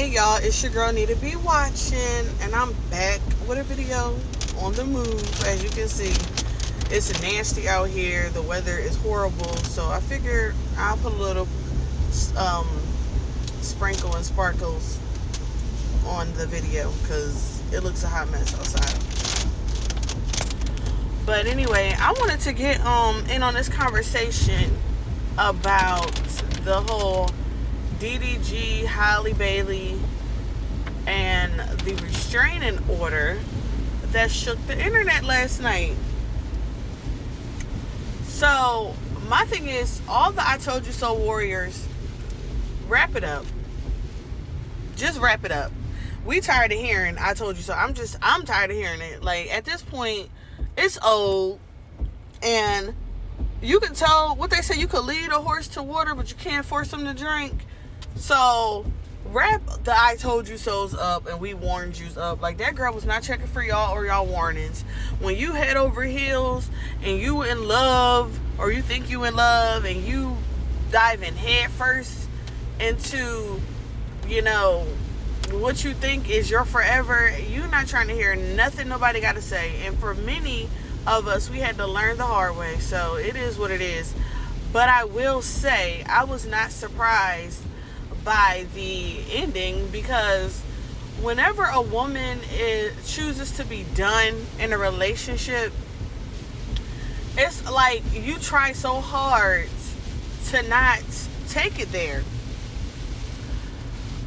Hey y'all, it's your girl Nitabwatchin, and I'm back with a video on the move. As you can see, it's nasty out here. The weather is horrible, so I figured I'll put a little sprinkle and sparkles on the video because it looks a hot mess outside. But anyway, I wanted to get in on this conversation about the whole DDG, Halle Bailey, and the restraining order that shook the internet last night. So my thing is, all the I told you so warriors, wrap it up. Just wrap it up. We tired of hearing I told you so. I'm tired of hearing it. Like, at this point, it's old, and you can tell what they say, you could lead a horse to water, but you can't force them to drink. So wrap the I told you so's up and we warned yous up. Like, that girl was not checking for y'all or y'all warnings. When you head over heels and you in love, or you think you in love, and you dive in head first into, what you think is your forever, you're not trying to hear nothing nobody got to say. And for many of us, we had to learn the hard way. So it is what it is. But I will say, I was not surprised by the ending, because whenever a woman chooses to be done in a relationship, it's like you try so hard to not take it there.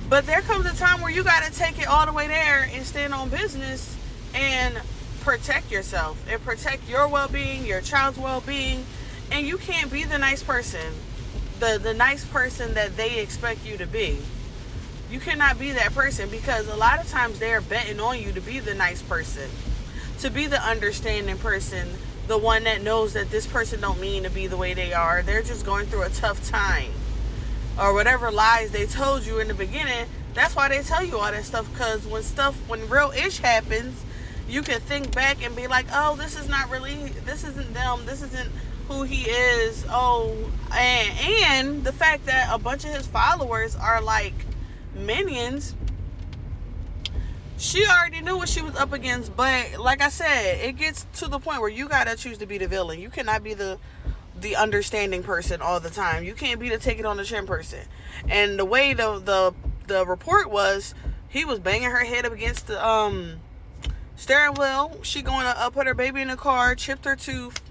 But there comes a time where you got to take it all the way there and stand on business and protect yourself and protect your well-being, your child's well-being. And you can't be the nice person, the nice person that they expect you to be. You cannot be that person, because a lot of times they're betting on you to be the nice person, to be the understanding person, the one that knows that this person don't mean to be the way they are. They're just going through a tough time, or whatever lies they told you in the beginning. That's why they tell you all that stuff, because when real ish happens, you can think back and be like, oh, this isn't them, this isn't who he is. Oh, and the fact that a bunch of his followers are like minions, she already knew what she was up against. But like I said, it gets to the point where you gotta choose to be the villain. You cannot be the understanding person all the time. You can't be the take it on the chin person. And the way the report was, he was banging her head up against the steering wheel. She going to put her baby in the car, chipped her tooth,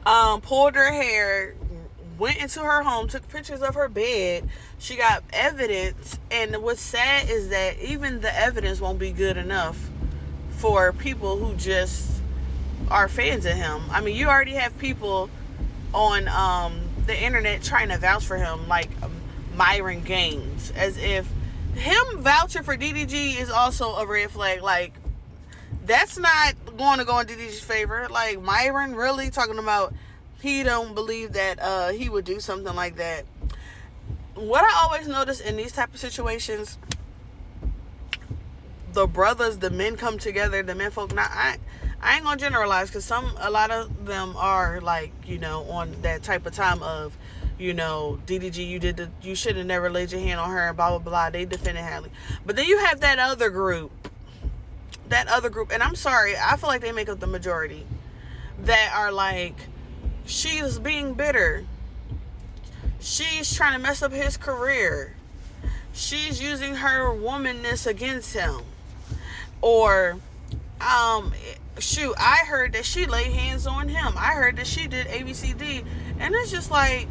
pulled her hair, went into her home, took pictures of her bed. She got evidence, and what's sad is that even the evidence won't be good enough for people who just are fans of him. I mean, you already have people on the internet trying to vouch for him, like Myron Gaines, as if him vouching for DDG is also a red flag. Like, that's not going to go in DDG's favor. Like, Myron really talking about he don't believe that he would do something like that. What I always notice in these type of situations, the brothers, the men come together, the men folk. Now, I ain't gonna generalize, because a lot of them are like, on that type of time of, DDG, you should have never laid your hand on her, and blah blah blah. They defended Halle. But then you have that other group, and I'm sorry, I feel like they make up the majority, that are like, she's being bitter, she's trying to mess up his career, she's using her womanness against him, or shoot, I heard that she laid hands on him, I heard that she did ABCD. And it's just like,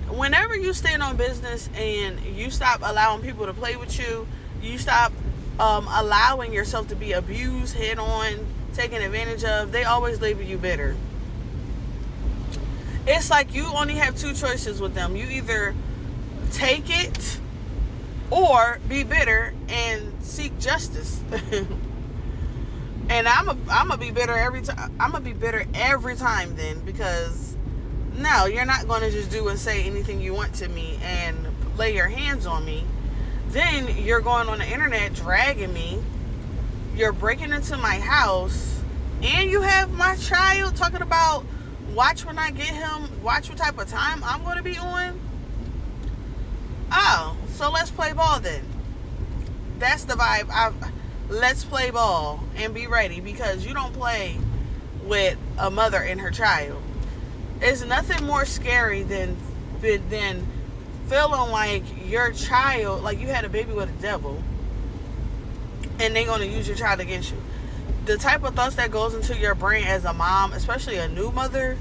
whenever you stand on business and you stop allowing people to play with you, you stop allowing yourself to be abused head on, taken advantage of, they always label you bitter. It's like you only have two choices with them. You either take it or be bitter and seek justice. And I'm gonna be bitter every time. I'm gonna be bitter every time then, because no, you're not gonna just do and say anything you want to me and lay your hands on me. Then you're going on the internet dragging me. You're breaking into my house, and you have my child talking about, watch when I get him, watch what type of time I'm gonna be on. Oh, So let's play ball then. That's the vibe. Let's play ball and be ready, because you don't play with a mother and her child. It's nothing more scary than feeling like your child, like you had a baby with a devil, and they're going to use your child against you. The type of thoughts that goes into your brain as a mom, especially a new mother,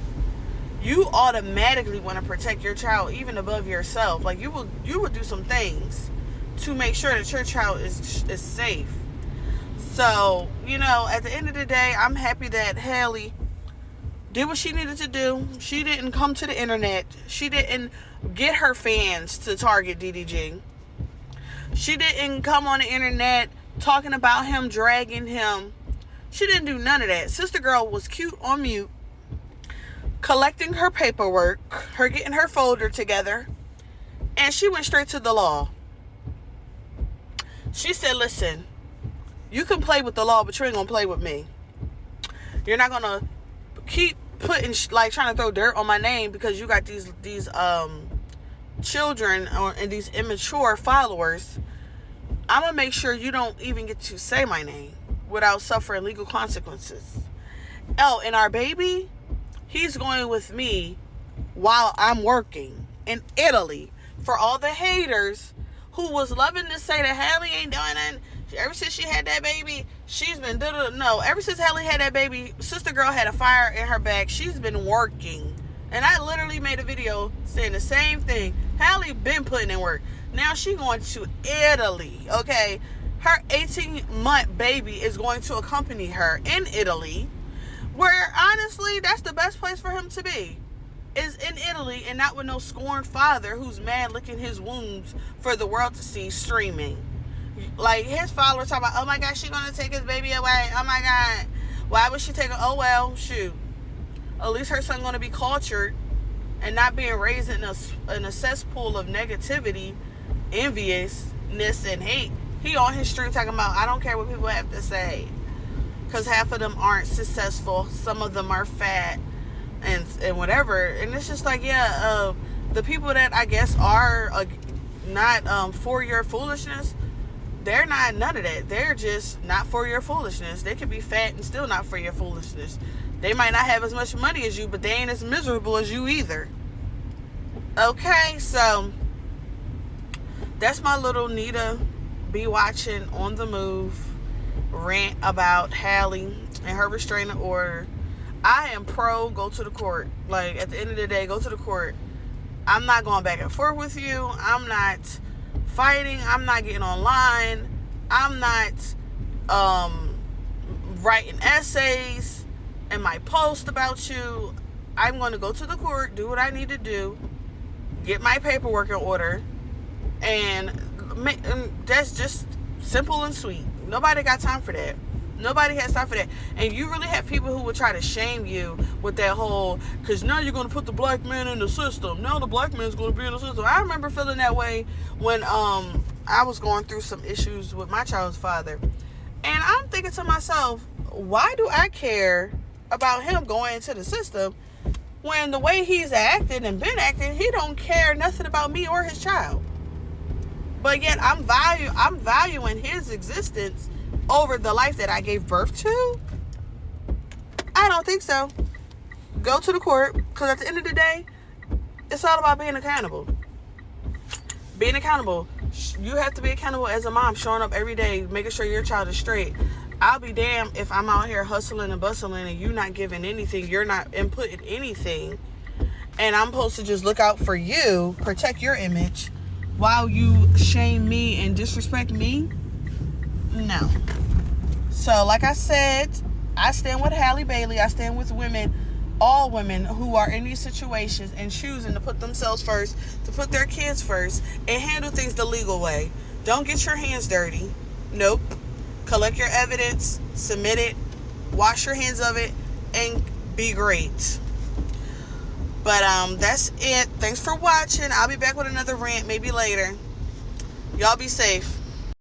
you automatically want to protect your child even above yourself. Like you will do some things to make sure that your child is safe. So, at the end of the day, I'm happy that Halle did what she needed to do. She didn't come to the internet. She didn't get her fans to target DDG. She didn't come on the internet talking about him, dragging him. She didn't do none of that. Sister girl was cute on mute, collecting her paperwork, her getting her folder together, and she went straight to the law. She said, listen, you can play with the law, but you ain't gonna play with me. You're not gonna keep putting trying to throw dirt on my name because you got these children and these immature followers. I'm gonna make sure you don't even get to say my name without suffering legal consequences. Oh, and our baby, he's going with me while I'm working in Italy. For all the haters who was loving to say that Halle ain't doing nothing. Ever since she had that baby, she's been no. Ever since Halle had that baby, sister girl had a fire in her back. She's been working, and I literally made a video saying the same thing. Halle been putting in work. Now she going to Italy. Okay, her 18-month baby is going to accompany her in Italy, where honestly, that's the best place for him to be. Is in Italy, and not with no scorned father who's mad licking his wounds for the world to see streaming. Like, his followers talking about, oh my God, she gonna take his baby away. Oh my God, why would she take it? Oh well, shoot. At least her son gonna be cultured and not being raised in a cesspool of negativity, enviousness, and hate. He on his stream talking about, I don't care what people have to say, because half of them aren't successful. Some of them are fat and whatever. And it's just like, the people that I guess are not for your foolishness, they're not none of that. They're just not for your foolishness. They could be fat and still not for your foolishness. They might not have as much money as you, but they ain't as miserable as you either. Okay, so that's my little Nita be watching on the move rant about Halle and her restraining order. I am pro go to the court. Like, at the end of the day, go to the court. I'm not going back and forth with you. I'm not fighting. I'm not getting online. I'm not writing essays and my post about you. I'm going to go to the court, do what I need to do, get my paperwork in order, and that's just simple and sweet. Nobody got time for that. Nobody has time for that. And you really have people who would try to shame you with that whole, because now you're going to put the black man in the system. Now the black man's going to be in the system. I remember feeling that way when I was going through some issues with my child's father. And I'm thinking to myself, why do I care about him going into the system when the way he's acted and been acting, he don't care nothing about me or his child? But yet I'm valuing his existence over the life that I gave birth to? I don't think so. Go to the court, because at the end of the day, it's all about being accountable. Being accountable. You have to be accountable as a mom, showing up every day, making sure your child is straight. I'll be damned if I'm out here hustling and bustling and you not giving anything, you're not inputting anything, and I'm supposed to just look out for you, protect your image, while you shame me and disrespect me? No. So, like I said, I stand with Halle Bailey. I stand with women, all women who are in these situations and choosing to put themselves first, to put their kids first, and handle things the legal way. Don't get your hands dirty. Nope. Collect your evidence, submit it, wash your hands of it, and be great. But that's it. Thanks for watching. I'll be back with another rant maybe later. Y'all be safe.